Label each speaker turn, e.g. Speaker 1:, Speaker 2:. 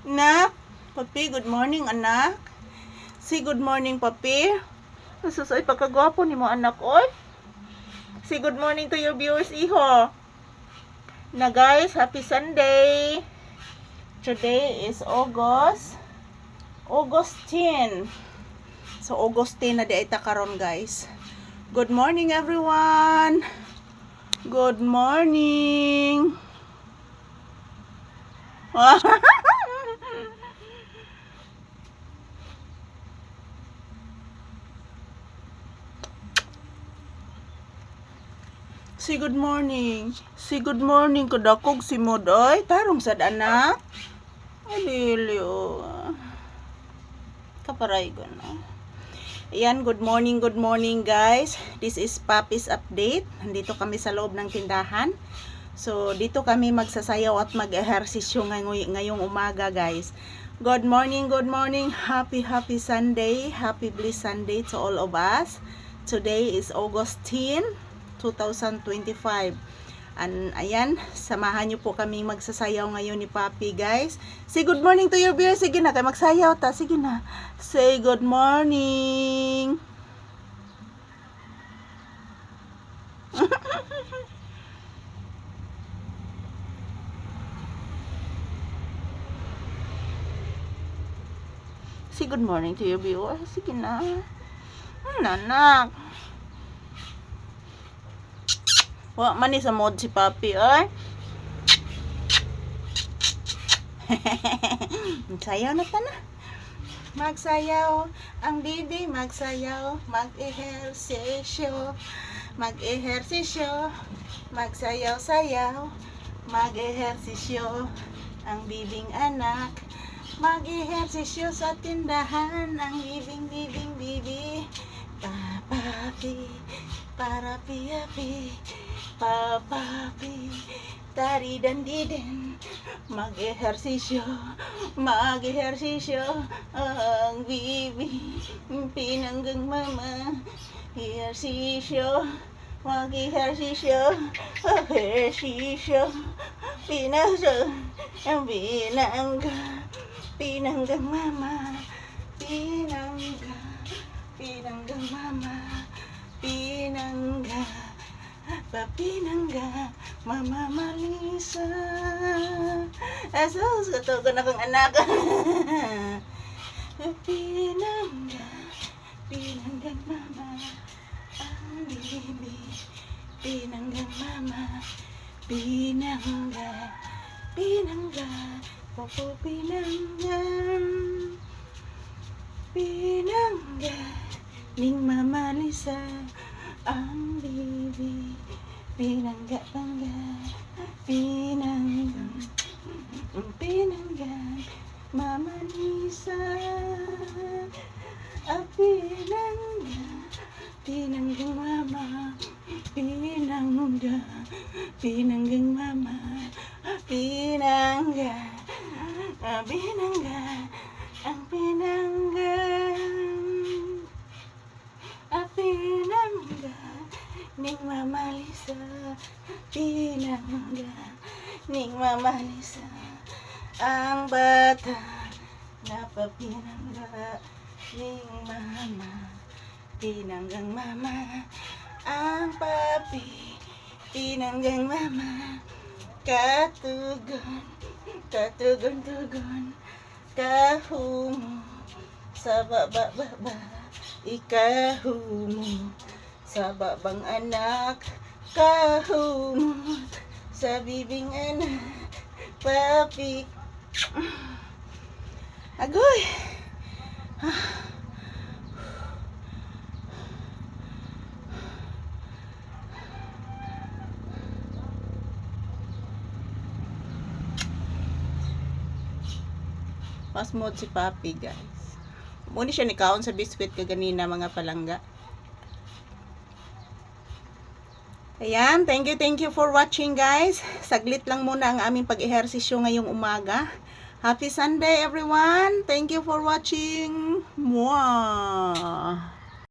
Speaker 1: Anak, papi, good morning, anak. Say good morning, papi. Nasusoy pagkagwapo ni mo, anak, oy. Say good morning to your viewers, iho. Na guys, happy Sunday. Today is August 10. So, August 10 na di ay takaron, guys. Good morning, everyone. Good morning. Say good morning. Say good morning kadakog si Modoy. Tarong sad anak. Ay, lilyo. Kaparay ko na. Ayan, good morning guys. This is Papi's Update. Nandito kami sa loob ng tindahan. So, dito kami magsasayaw at mag-ehersisyo ngayong umaga guys. Good morning. Happy Sunday. Happy blessed Sunday to all of us. Today is August 10, 2025. And ayan, samahan nyo po kami magsasayaw ngayon ni Papi guys. Say good morning to your viewers. Sige na, kayo magsayaw ta. Sige na. Say good morning. Say good morning to your viewers. Sige na. Nanak. Wa man ni sa mod si Papi, ay. Magsayaw na ta na. Magsayaw ang bibi, magsayaw, mag-ehersisyo, magsayaw-sayaw, mag-ehersisyo ang bibing anak, mag-ehersisyo sa tindahan, ang bibing bibi, papapi, para piyapi, papapi, taridandiden, mag-ehersisyo ang bibi, pinanggang mama, ehersisyo, mag-ehersisyo, ang pinanggang mama, pinanggang mama, Papinangga, Mama Marisa. Asos, katogon akong anak. Pinanggang mama, ang bibi, pinanggang mama, pinangga, popo pinangga, ning Mama Lisa, ang bibi, pinangga, Mama Lisa, pinanggang mama, pinanggang mama, pinangga, ang pinangga, ning Mama Lisa, pinangga, ning Mama Lisa, ang bata na papinangga, ning mama, pinanggang mama, ang papi, pinanggang mama, katugon, kahumo, sa baba, ikahumo, sa babang anak, kahumo, sa bibing anak, papi. Agoy. Mas mod si Papi guys. Muni siya ni kaon sa biskwit kaganina mga palangga. Ayan, thank you for watching guys. Saglit lang muna ang aming pag-ehersisyo ngayong umaga. Happy Sunday everyone. Thank you for watching. Mwah.